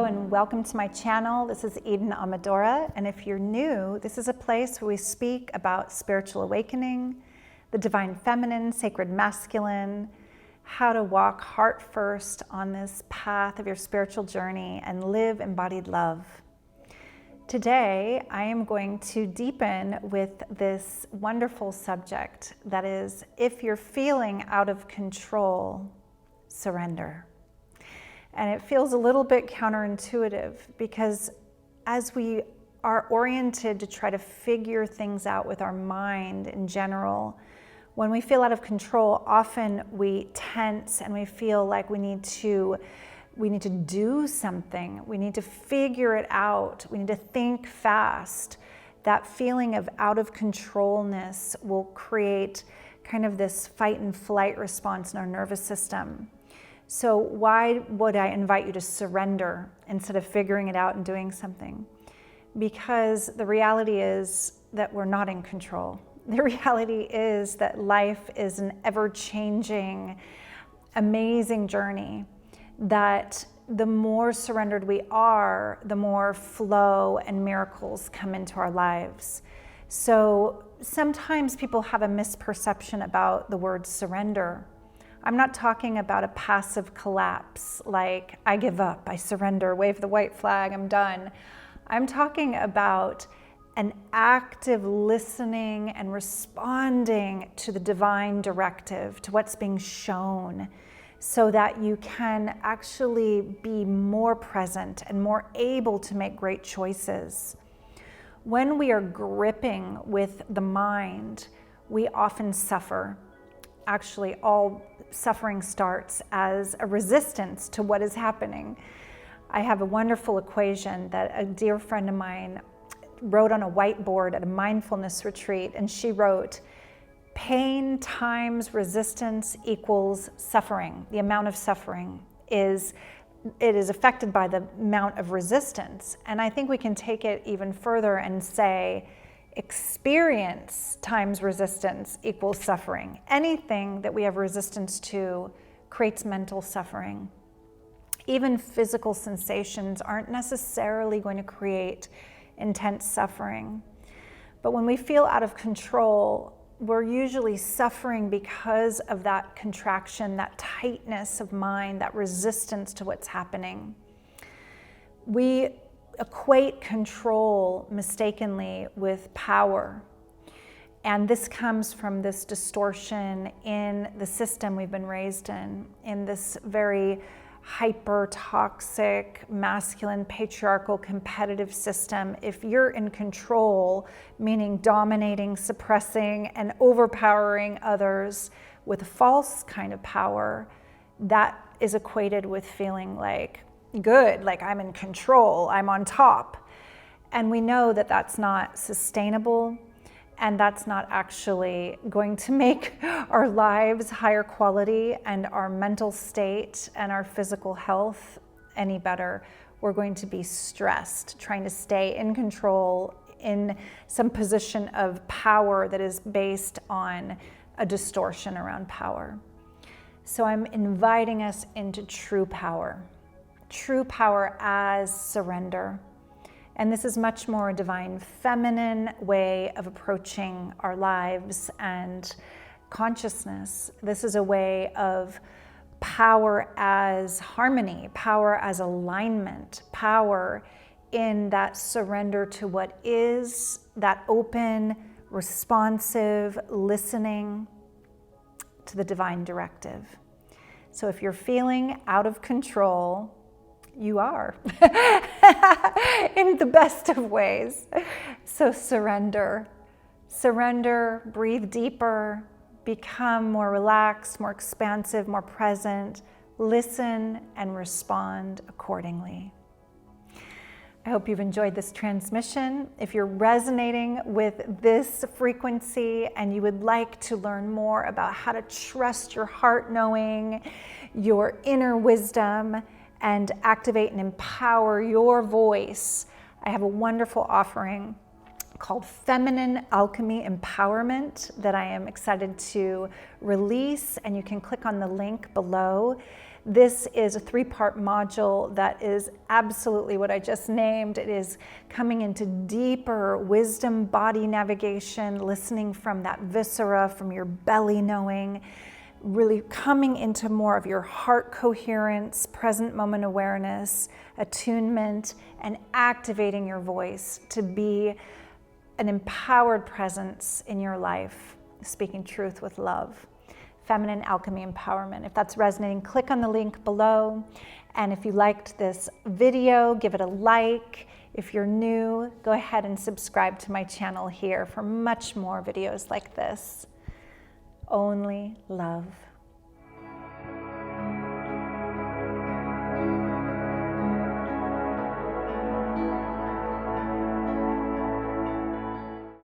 and welcome to my channel. This is Amadora, and if you're new, this is a place where we speak about spiritual awakening, the divine feminine, sacred masculine, how to walk heart first on this path of your spiritual journey and live embodied love. Today, I am going to deepen with this wonderful subject that is, if you're feeling out of control, surrender. And it feels a little bit counterintuitive because as we are oriented to try to figure things out with our mind in general, when we feel out of control, often we tense and we feel like we need to do something. We need to figure it out. We need to think fast. That feeling of out of controlness will create kind of this fight and flight response in our nervous system. So why would I invite you to surrender instead of figuring it out and doing something? Because the reality is that we're not in control. The reality is that life is an ever-changing, amazing journey, that the more surrendered we are, the more flow and miracles come into our lives. So sometimes people have a misperception about the word surrender. I'm not talking about a passive collapse, like I give up, I surrender, wave the white flag, I'm done. I'm talking about an active listening and responding to the divine directive, to what's being shown, so that you can actually be more present and more able to make great choices. When we are gripping with the mind, we often suffer. Actually, all suffering starts as a resistance to what is happening. I have a wonderful equation that a dear friend of mine wrote on a whiteboard at a mindfulness retreat, and she wrote, pain times resistance equals suffering. The amount of suffering is affected by the amount of resistance. And I think we can take it even further and say, experience times resistance equals suffering. Anything that we have resistance to creates mental suffering. Even physical sensations aren't necessarily going to create intense suffering. But when we feel out of control, we're usually suffering because of that contraction, that tightness of mind, that resistance to what's happening. We equate control mistakenly with power. And this comes from this distortion in the system we've been raised in this very hyper-toxic, masculine, patriarchal, competitive system. If you're in control, meaning dominating, suppressing, and overpowering others with a false kind of power, that is equated with feeling like good, like I'm in control, I'm on top. And we know that that's not sustainable, and that's not actually going to make our lives higher quality and our mental state and our physical health any better. We're going to be stressed, trying to stay in control in some position of power that is based on a distortion around power. So I'm inviting us into true power as surrender. And this is much more a divine feminine way of approaching our lives and consciousness. This is a way of power as harmony, power as alignment, power in that surrender to what is, that open, responsive listening to the divine directive. So if you're feeling out of control, you are, in the best of ways. So surrender, breathe deeper, become more relaxed, more expansive, more present, listen and respond accordingly. I hope you've enjoyed this transmission. If you're resonating with this frequency and you would like to learn more about how to trust your heart knowing, your inner wisdom, and activate and empower your voice, I have a wonderful offering called Feminine Alchemy Empowerment that I am excited to release, and you can click on the link below. This is a 3-part module that is absolutely what I just named. It is coming into deeper wisdom, body navigation, listening from that viscera, from your belly knowing, really coming into more of your heart coherence, present moment awareness, attunement, and activating your voice to be an empowered presence in your life, speaking truth with love. Feminine Alchemy Empowerment. If that's resonating, click on the link below. And if you liked this video, give it a like. If you're new, go ahead and subscribe to my channel here for much more videos like this. Only love.